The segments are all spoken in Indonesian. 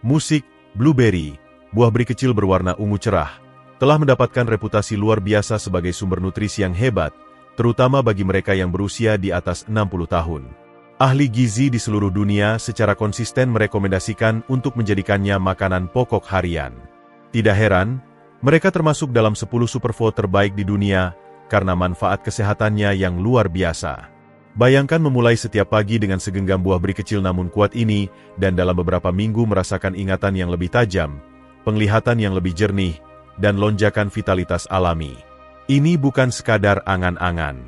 Musik, blueberry, buah beri kecil berwarna ungu cerah, telah mendapatkan reputasi luar biasa sebagai sumber nutrisi yang hebat, terutama bagi mereka yang berusia di atas 60 tahun. Ahli gizi di seluruh dunia secara konsisten merekomendasikan untuk menjadikannya makanan pokok harian. Tidak heran, mereka termasuk dalam 10 superfood terbaik di dunia karena manfaat kesehatannya yang luar biasa. Bayangkan memulai setiap pagi dengan segenggam buah beri kecil namun kuat ini, dan dalam beberapa minggu merasakan ingatan yang lebih tajam, penglihatan yang lebih jernih, dan lonjakan vitalitas alami. Ini bukan sekadar angan-angan.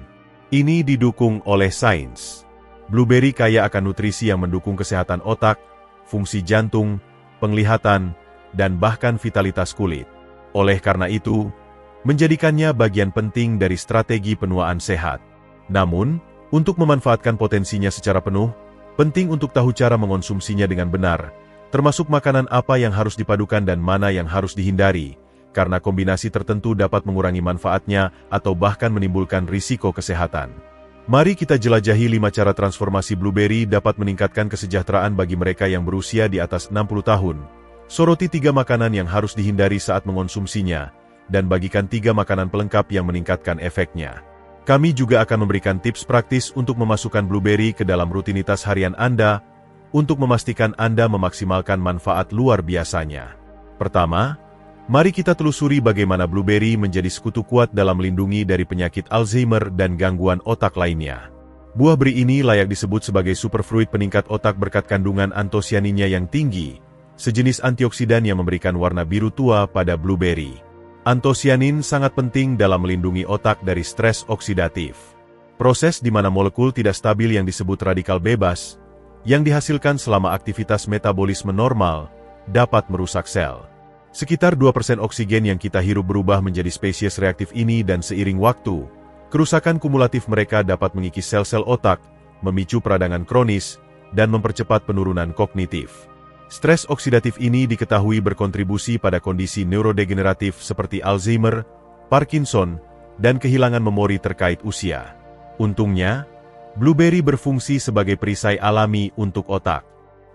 Ini didukung oleh sains. Blueberry kaya akan nutrisi yang mendukung kesehatan otak, fungsi jantung, penglihatan, dan bahkan vitalitas kulit. Oleh karena itu, menjadikannya bagian penting dari strategi penuaan sehat. Namun, untuk memanfaatkan potensinya secara penuh, penting untuk tahu cara mengonsumsinya dengan benar, termasuk makanan apa yang harus dipadukan dan mana yang harus dihindari, karena kombinasi tertentu dapat mengurangi manfaatnya atau bahkan menimbulkan risiko kesehatan. Mari kita jelajahi 5 cara transformasi blueberry dapat meningkatkan kesejahteraan bagi mereka yang berusia di atas 60 tahun. Soroti 3 makanan yang harus dihindari saat mengonsumsinya, dan bagikan 3 makanan pelengkap yang meningkatkan efeknya. Kami juga akan memberikan tips praktis untuk memasukkan blueberry ke dalam rutinitas harian Anda, untuk memastikan Anda memaksimalkan manfaat luar biasanya. Pertama, mari kita telusuri bagaimana blueberry menjadi sekutu kuat dalam melindungi dari penyakit Alzheimer dan gangguan otak lainnya. Buah beri ini layak disebut sebagai superfruit peningkat otak berkat kandungan antosianinnya yang tinggi, sejenis antioksidan yang memberikan warna biru tua pada blueberry. Antosianin sangat penting dalam melindungi otak dari stres oksidatif. Proses di mana molekul tidak stabil yang disebut radikal bebas, yang dihasilkan selama aktivitas metabolisme normal, dapat merusak sel. Sekitar 2% oksigen yang kita hirup berubah menjadi spesies reaktif ini dan seiring waktu, kerusakan kumulatif mereka dapat mengikis sel-sel otak, memicu peradangan kronis, dan mempercepat penurunan kognitif. Stres oksidatif ini diketahui berkontribusi pada kondisi neurodegeneratif seperti Alzheimer, Parkinson, dan kehilangan memori terkait usia. Untungnya, blueberry berfungsi sebagai perisai alami untuk otak.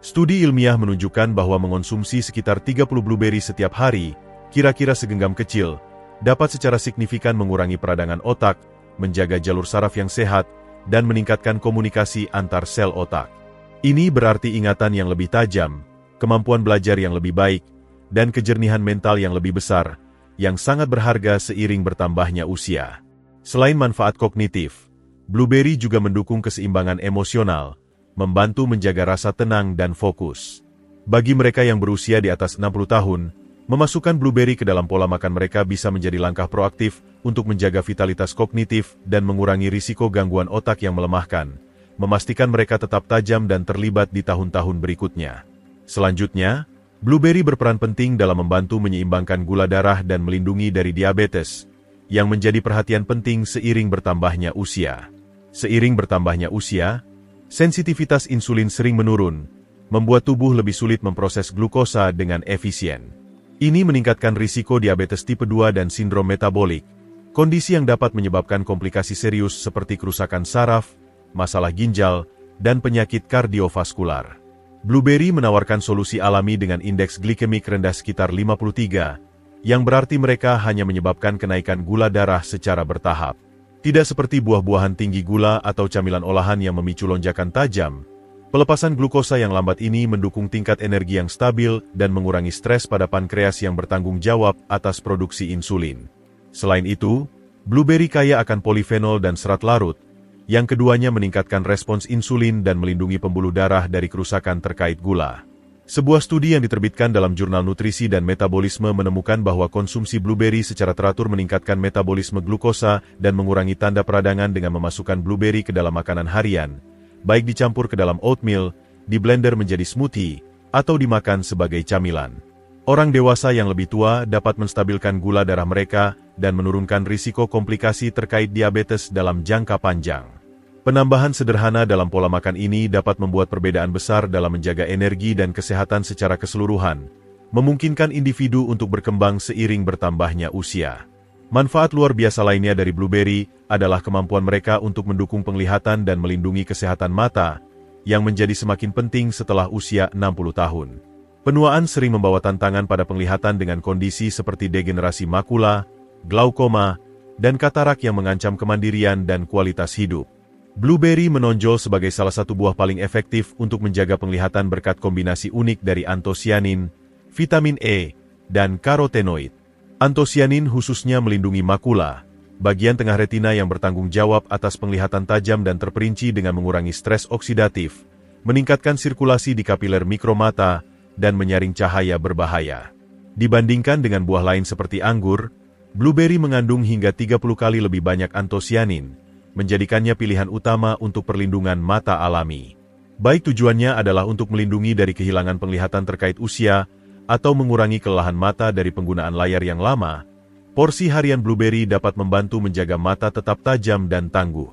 Studi ilmiah menunjukkan bahwa mengonsumsi sekitar 30 blueberry setiap hari, kira-kira segenggam kecil, dapat secara signifikan mengurangi peradangan otak, menjaga jalur saraf yang sehat, dan meningkatkan komunikasi antar sel otak. Ini berarti ingatan yang lebih tajam, kemampuan belajar yang lebih baik, dan kejernihan mental yang lebih besar, yang sangat berharga seiring bertambahnya usia. Selain manfaat kognitif, blueberry juga mendukung keseimbangan emosional, membantu menjaga rasa tenang dan fokus. Bagi mereka yang berusia di atas 60 tahun, memasukkan blueberry ke dalam pola makan mereka bisa menjadi langkah proaktif untuk menjaga vitalitas kognitif dan mengurangi risiko gangguan otak yang melemahkan, memastikan mereka tetap tajam dan terlibat di tahun-tahun berikutnya. Selanjutnya, blueberry berperan penting dalam membantu menyeimbangkan gula darah dan melindungi dari diabetes, yang menjadi perhatian penting seiring bertambahnya usia. Seiring bertambahnya usia, sensitivitas insulin sering menurun, membuat tubuh lebih sulit memproses glukosa dengan efisien. Ini meningkatkan risiko diabetes tipe 2 dan sindrom metabolik, kondisi yang dapat menyebabkan komplikasi serius seperti kerusakan saraf, masalah ginjal, dan penyakit kardiovaskular. Blueberry menawarkan solusi alami dengan indeks glikemik rendah sekitar 53, yang berarti mereka hanya menyebabkan kenaikan gula darah secara bertahap. Tidak seperti buah-buahan tinggi gula atau camilan olahan yang memicu lonjakan tajam, pelepasan glukosa yang lambat ini mendukung tingkat energi yang stabil dan mengurangi stres pada pankreas yang bertanggung jawab atas produksi insulin. Selain itu, blueberry kaya akan polifenol dan serat larut, yang keduanya meningkatkan respons insulin dan melindungi pembuluh darah dari kerusakan terkait gula. Sebuah studi yang diterbitkan dalam jurnal nutrisi dan metabolisme menemukan bahwa konsumsi blueberry secara teratur meningkatkan metabolisme glukosa dan mengurangi tanda peradangan dengan memasukkan blueberry ke dalam makanan harian, baik dicampur ke dalam oatmeal, diblender menjadi smoothie, atau dimakan sebagai camilan. Orang dewasa yang lebih tua dapat menstabilkan gula darah mereka dan menurunkan risiko komplikasi terkait diabetes dalam jangka panjang. Penambahan sederhana dalam pola makan ini dapat membuat perbedaan besar dalam menjaga energi dan kesehatan secara keseluruhan, memungkinkan individu untuk berkembang seiring bertambahnya usia. Manfaat luar biasa lainnya dari blueberry adalah kemampuan mereka untuk mendukung penglihatan dan melindungi kesehatan mata, yang menjadi semakin penting setelah usia 60 tahun. Penuaan sering membawa tantangan pada penglihatan dengan kondisi seperti degenerasi makula, glaukoma, dan katarak yang mengancam kemandirian dan kualitas hidup. Blueberry menonjol sebagai salah satu buah paling efektif untuk menjaga penglihatan berkat kombinasi unik dari antosianin, vitamin E, dan karotenoid. Antosianin khususnya melindungi makula, bagian tengah retina yang bertanggung jawab atas penglihatan tajam dan terperinci dengan mengurangi stres oksidatif, meningkatkan sirkulasi di kapiler mikromata, dan menyaring cahaya berbahaya. Dibandingkan dengan buah lain seperti anggur, blueberry mengandung hingga 30 kali lebih banyak antosianin, menjadikannya pilihan utama untuk perlindungan mata alami. Baik tujuannya adalah untuk melindungi dari kehilangan penglihatan terkait usia, atau mengurangi kelelahan mata dari penggunaan layar yang lama, porsi harian blueberry dapat membantu menjaga mata tetap tajam dan tangguh.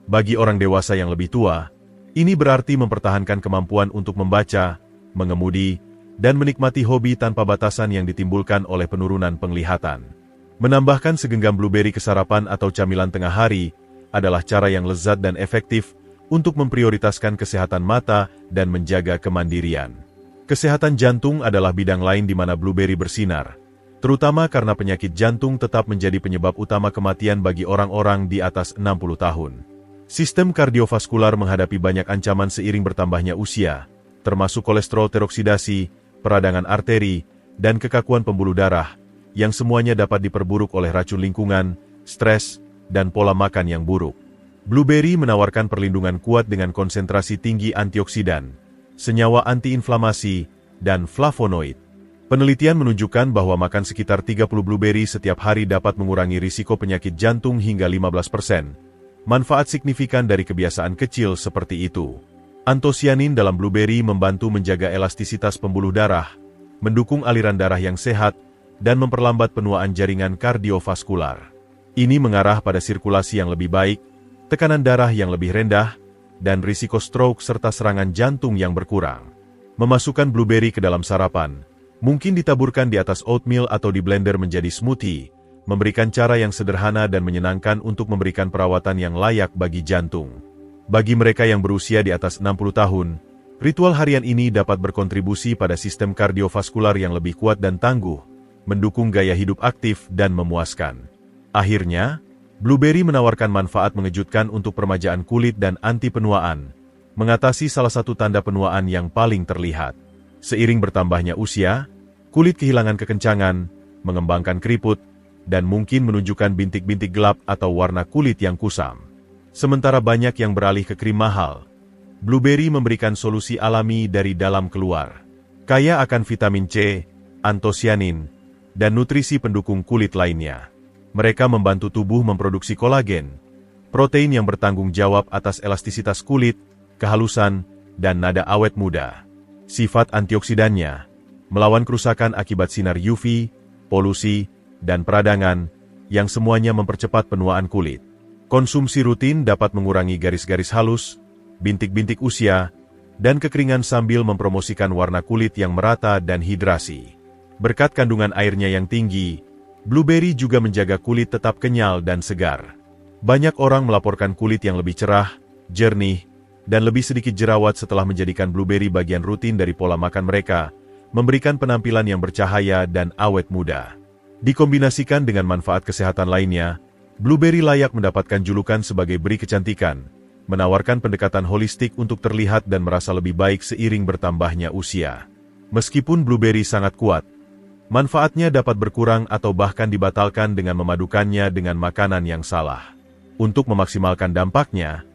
Bagi orang dewasa yang lebih tua, ini berarti mempertahankan kemampuan untuk membaca, mengemudi, dan menikmati hobi tanpa batasan yang ditimbulkan oleh penurunan penglihatan. Menambahkan segenggam blueberry ke sarapan atau camilan tengah hari adalah cara yang lezat dan efektif untuk memprioritaskan kesehatan mata dan menjaga kemandirian. Kesehatan jantung adalah bidang lain di mana blueberry bersinar, terutama karena penyakit jantung tetap menjadi penyebab utama kematian bagi orang-orang di atas 60 tahun. Sistem kardiovaskular menghadapi banyak ancaman seiring bertambahnya usia, termasuk kolesterol teroksidasi, peradangan arteri, dan kekakuan pembuluh darah, yang semuanya dapat diperburuk oleh racun lingkungan, stres, dan pola makan yang buruk. Blueberry menawarkan perlindungan kuat dengan konsentrasi tinggi antioksidan, senyawa antiinflamasi, dan flavonoid. Penelitian menunjukkan bahwa makan sekitar 30 blueberry setiap hari dapat mengurangi risiko penyakit jantung hingga 15%. Manfaat signifikan dari kebiasaan kecil seperti itu. Antosianin dalam blueberry membantu menjaga elastisitas pembuluh darah, mendukung aliran darah yang sehat, dan memperlambat penuaan jaringan kardiovaskular. Ini mengarah pada sirkulasi yang lebih baik, tekanan darah yang lebih rendah, dan risiko stroke serta serangan jantung yang berkurang. Memasukkan blueberry ke dalam sarapan, mungkin ditaburkan di atas oatmeal atau di blender menjadi smoothie, memberikan cara yang sederhana dan menyenangkan untuk memberikan perawatan yang layak bagi jantung. Bagi mereka yang berusia di atas 60 tahun, ritual harian ini dapat berkontribusi pada sistem kardiovaskular yang lebih kuat dan tangguh, mendukung gaya hidup aktif dan memuaskan. Akhirnya, blueberry menawarkan manfaat mengejutkan untuk peremajaan kulit dan anti penuaan, mengatasi salah satu tanda penuaan yang paling terlihat. Seiring bertambahnya usia, kulit kehilangan kekencangan, mengembangkan keriput, dan mungkin menunjukkan bintik-bintik gelap atau warna kulit yang kusam. Sementara banyak yang beralih ke krim mahal, blueberry memberikan solusi alami dari dalam keluar. Kaya akan vitamin C, antosianin, dan nutrisi pendukung kulit lainnya. Mereka membantu tubuh memproduksi kolagen, protein yang bertanggung jawab atas elastisitas kulit, kehalusan, dan nada awet muda. Sifat antioksidannya, melawan kerusakan akibat sinar UV, polusi, dan peradangan, yang semuanya mempercepat penuaan kulit. Konsumsi rutin dapat mengurangi garis-garis halus, bintik-bintik usia, dan kekeringan sambil mempromosikan warna kulit yang merata dan hidrasi. Berkat kandungan airnya yang tinggi, blueberry juga menjaga kulit tetap kenyal dan segar. Banyak orang melaporkan kulit yang lebih cerah, jernih, dan lebih sedikit jerawat setelah menjadikan blueberry bagian rutin dari pola makan mereka, memberikan penampilan yang bercahaya dan awet muda. Dikombinasikan dengan manfaat kesehatan lainnya, blueberry layak mendapatkan julukan sebagai beri kecantikan, menawarkan pendekatan holistik untuk terlihat dan merasa lebih baik seiring bertambahnya usia. Meskipun blueberry sangat kuat, manfaatnya dapat berkurang atau bahkan dibatalkan dengan memadukannya dengan makanan yang salah. Untuk memaksimalkan dampaknya,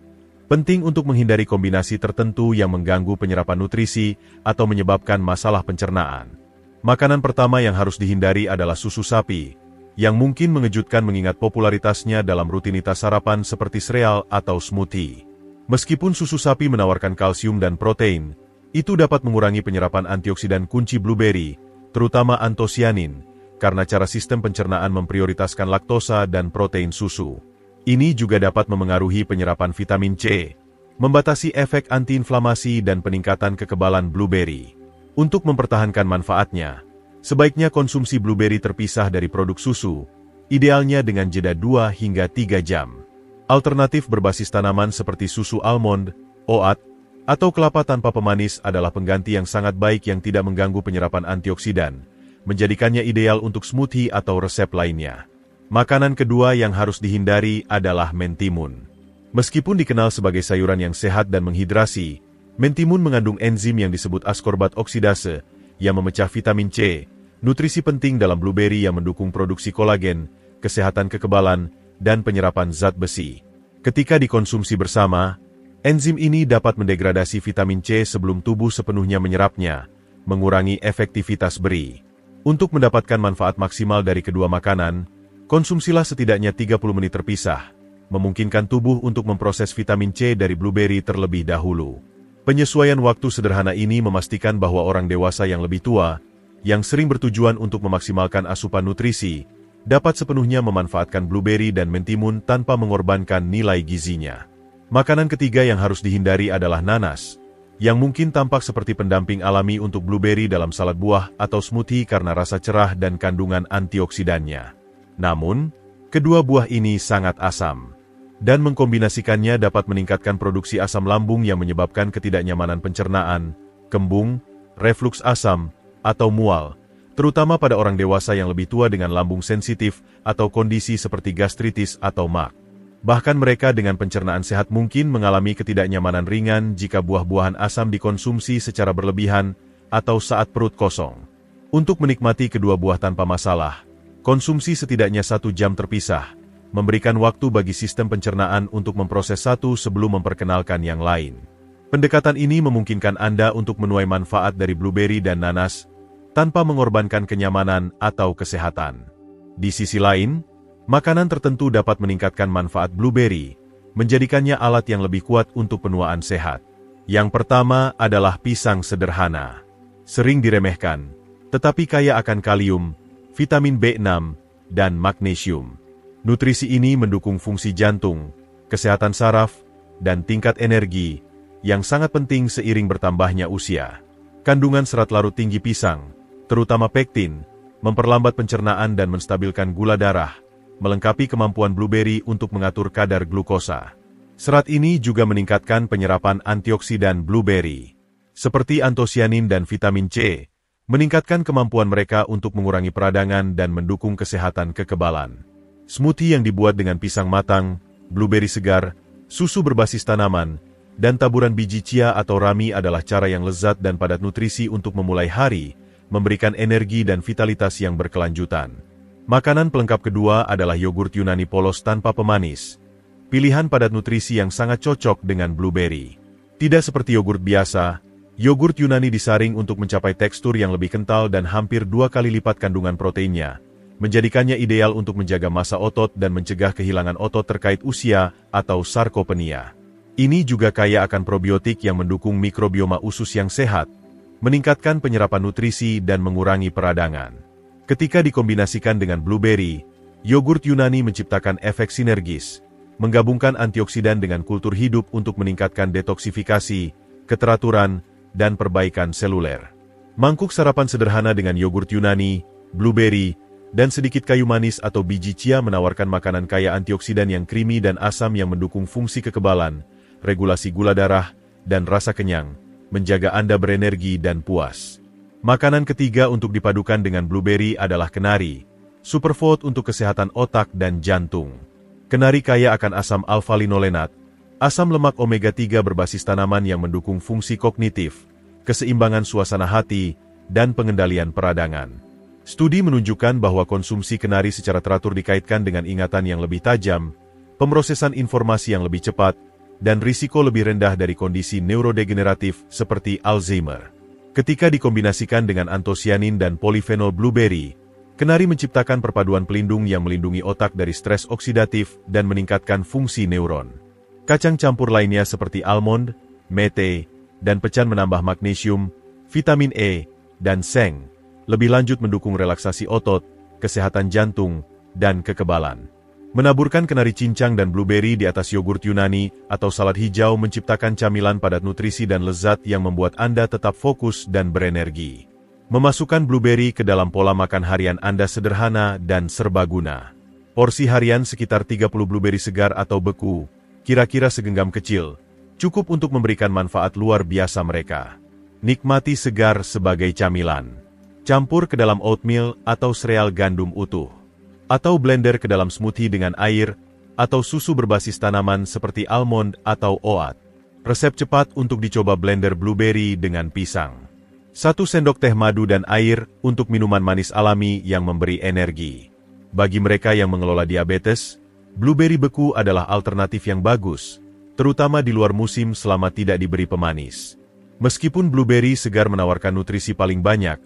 penting untuk menghindari kombinasi tertentu yang mengganggu penyerapan nutrisi atau menyebabkan masalah pencernaan. Makanan pertama yang harus dihindari adalah susu sapi, yang mungkin mengejutkan mengingat popularitasnya dalam rutinitas sarapan seperti sereal atau smoothie. Meskipun susu sapi menawarkan kalsium dan protein, itu dapat mengurangi penyerapan antioksidan kunci blueberry, terutama antosianin, karena cara sistem pencernaan memprioritaskan laktosa dan protein susu. Ini juga dapat memengaruhi penyerapan vitamin C, membatasi efek antiinflamasi dan peningkatan kekebalan blueberry. Untuk mempertahankan manfaatnya, sebaiknya konsumsi blueberry terpisah dari produk susu, idealnya dengan jeda 2 hingga 3 jam. Alternatif berbasis tanaman seperti susu almond, oat, atau kelapa tanpa pemanis adalah pengganti yang sangat baik yang tidak mengganggu penyerapan antioksidan, menjadikannya ideal untuk smoothie atau resep lainnya. Makanan kedua yang harus dihindari adalah mentimun. Meskipun dikenal sebagai sayuran yang sehat dan menghidrasi, mentimun mengandung enzim yang disebut askorbat oksidase, yang memecah vitamin C, nutrisi penting dalam blueberry yang mendukung produksi kolagen, kesehatan kekebalan, dan penyerapan zat besi. Ketika dikonsumsi bersama, enzim ini dapat mendegradasi vitamin C sebelum tubuh sepenuhnya menyerapnya, mengurangi efektivitas beri. Untuk mendapatkan manfaat maksimal dari kedua makanan, konsumsilah setidaknya 30 menit terpisah, memungkinkan tubuh untuk memproses vitamin C dari blueberry terlebih dahulu. Penyesuaian waktu sederhana ini memastikan bahwa orang dewasa yang lebih tua, yang sering bertujuan untuk memaksimalkan asupan nutrisi, dapat sepenuhnya memanfaatkan blueberry dan mentimun tanpa mengorbankan nilai gizinya. Makanan ketiga yang harus dihindari adalah nanas, yang mungkin tampak seperti pendamping alami untuk blueberry dalam salad buah atau smoothie karena rasa cerah dan kandungan antioksidannya. Namun, kedua buah ini sangat asam, dan mengkombinasikannya dapat meningkatkan produksi asam lambung yang menyebabkan ketidaknyamanan pencernaan, kembung, refluks asam, atau mual, terutama pada orang dewasa yang lebih tua dengan lambung sensitif atau kondisi seperti gastritis atau MAC. Bahkan mereka dengan pencernaan sehat mungkin mengalami ketidaknyamanan ringan jika buah-buahan asam dikonsumsi secara berlebihan atau saat perut kosong. Untuk menikmati kedua buah tanpa masalah, konsumsi setidaknya 1 jam terpisah, memberikan waktu bagi sistem pencernaan untuk memproses satu sebelum memperkenalkan yang lain. Pendekatan ini memungkinkan Anda untuk menuai manfaat dari blueberry dan nanas, tanpa mengorbankan kenyamanan atau kesehatan. Di sisi lain, makanan tertentu dapat meningkatkan manfaat blueberry, menjadikannya alat yang lebih kuat untuk penuaan sehat. Yang pertama adalah pisang sederhana. Sering diremehkan, tetapi kaya akan kalium, vitamin B6, dan magnesium. Nutrisi ini mendukung fungsi jantung, kesehatan saraf, dan tingkat energi, yang sangat penting seiring bertambahnya usia. Kandungan serat larut tinggi pisang, terutama pektin, memperlambat pencernaan dan menstabilkan gula darah, melengkapi kemampuan blueberry untuk mengatur kadar glukosa. Serat ini juga meningkatkan penyerapan antioksidan blueberry, seperti antosianin dan vitamin C, meningkatkan kemampuan mereka untuk mengurangi peradangan dan mendukung kesehatan kekebalan. Smoothie yang dibuat dengan pisang matang, blueberry segar, susu berbasis tanaman, dan taburan biji chia atau rami adalah cara yang lezat dan padat nutrisi untuk memulai hari, memberikan energi dan vitalitas yang berkelanjutan. Makanan pelengkap kedua adalah yogurt Yunani polos tanpa pemanis. Pilihan padat nutrisi yang sangat cocok dengan blueberry. Tidak seperti yogurt biasa, yogurt Yunani disaring untuk mencapai tekstur yang lebih kental dan hampir 2 kali lipat kandungan proteinnya, menjadikannya ideal untuk menjaga massa otot dan mencegah kehilangan otot terkait usia atau sarkopenia. Ini juga kaya akan probiotik yang mendukung mikrobioma usus yang sehat, meningkatkan penyerapan nutrisi dan mengurangi peradangan. Ketika dikombinasikan dengan blueberry, yogurt Yunani menciptakan efek sinergis, menggabungkan antioksidan dengan kultur hidup untuk meningkatkan detoksifikasi, keteraturan, dan perbaikan seluler. Mangkuk sarapan sederhana dengan yogurt Yunani, blueberry, dan sedikit kayu manis atau biji chia menawarkan makanan kaya antioksidan yang creamy dan asam yang mendukung fungsi kekebalan, regulasi gula darah, dan rasa kenyang, menjaga Anda berenergi dan puas. Makanan ketiga untuk dipadukan dengan blueberry adalah kenari, superfood untuk kesehatan otak dan jantung. Kenari kaya akan asam alfa-linolenat, asam lemak omega-3 berbasis tanaman yang mendukung fungsi kognitif, keseimbangan suasana hati, dan pengendalian peradangan. Studi menunjukkan bahwa konsumsi kenari secara teratur dikaitkan dengan ingatan yang lebih tajam, pemrosesan informasi yang lebih cepat, dan risiko lebih rendah dari kondisi neurodegeneratif seperti Alzheimer. Ketika dikombinasikan dengan antosianin dan polifenol blueberry, kenari menciptakan perpaduan pelindung yang melindungi otak dari stres oksidatif dan meningkatkan fungsi neuron. Kacang campur lainnya seperti almond, mete, dan pecan menambah magnesium, vitamin E, dan seng, lebih lanjut mendukung relaksasi otot, kesehatan jantung, dan kekebalan. Menaburkan kenari cincang dan blueberry di atas yogurt Yunani atau salad hijau menciptakan camilan padat nutrisi dan lezat yang membuat Anda tetap fokus dan berenergi. Memasukkan blueberry ke dalam pola makan harian Anda sederhana dan serbaguna. Porsi harian sekitar 30 blueberry segar atau beku, kira-kira segenggam kecil, cukup untuk memberikan manfaat luar biasa mereka. Nikmati segar sebagai camilan. Campur ke dalam oatmeal atau sereal gandum utuh. Atau blender ke dalam smoothie dengan air, atau susu berbasis tanaman seperti almond atau oat. Resep cepat untuk dicoba blender blueberry dengan pisang. 1 sendok teh madu dan air untuk minuman manis alami yang memberi energi. Bagi mereka yang mengelola diabetes, blueberry beku adalah alternatif yang bagus, terutama di luar musim selama tidak diberi pemanis. Meskipun blueberry segar menawarkan nutrisi paling banyak,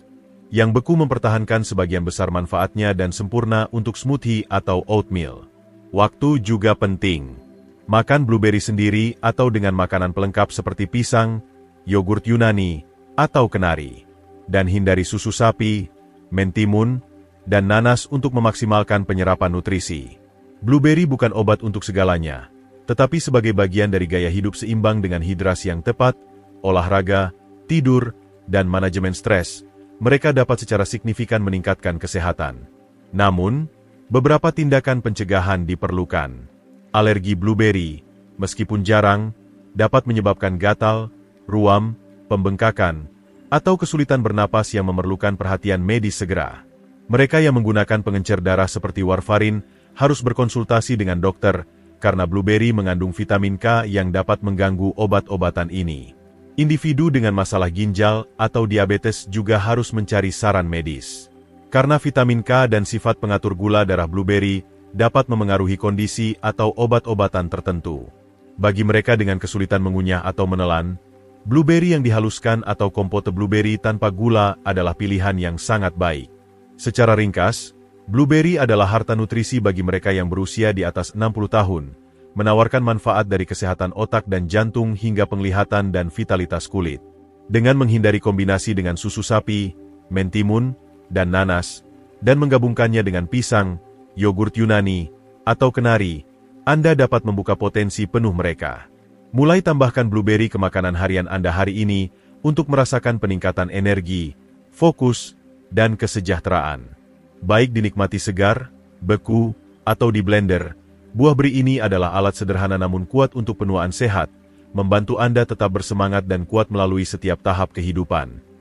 yang beku mempertahankan sebagian besar manfaatnya dan sempurna untuk smoothie atau oatmeal. Waktu juga penting. Makan blueberry sendiri atau dengan makanan pelengkap seperti pisang, yogurt Yunani, atau kenari. Dan hindari susu sapi, mentimun, dan nanas untuk memaksimalkan penyerapan nutrisi. Blueberry bukan obat untuk segalanya, tetapi sebagai bagian dari gaya hidup seimbang dengan hidrasi yang tepat, olahraga, tidur, dan manajemen stres, mereka dapat secara signifikan meningkatkan kesehatan. Namun, beberapa tindakan pencegahan diperlukan. Alergi blueberry, meskipun jarang, dapat menyebabkan gatal, ruam, pembengkakan, atau kesulitan bernapas yang memerlukan perhatian medis segera. Mereka yang menggunakan pengencer darah seperti warfarin harus berkonsultasi dengan dokter karena blueberry mengandung vitamin K yang dapat mengganggu obat-obatan ini. Individu dengan masalah ginjal atau diabetes juga harus mencari saran medis. Karena vitamin K dan sifat pengatur gula darah blueberry dapat memengaruhi kondisi atau obat-obatan tertentu. Bagi mereka dengan kesulitan mengunyah atau menelan, blueberry yang dihaluskan atau kompote blueberry tanpa gula adalah pilihan yang sangat baik. Secara ringkas, blueberry adalah harta nutrisi bagi mereka yang berusia di atas 60 tahun, menawarkan manfaat dari kesehatan otak dan jantung hingga penglihatan dan vitalitas kulit. Dengan menghindari kombinasi dengan susu sapi, mentimun, dan nanas, dan menggabungkannya dengan pisang, yogurt Yunani, atau kenari, Anda dapat membuka potensi penuh mereka. Mulai tambahkan blueberry ke makanan harian Anda hari ini untuk merasakan peningkatan energi, fokus, dan kesejahteraan. Baik dinikmati segar, beku, atau di blender, buah beri ini adalah alat sederhana namun kuat untuk penuaan sehat, membantu Anda tetap bersemangat dan kuat melalui setiap tahap kehidupan.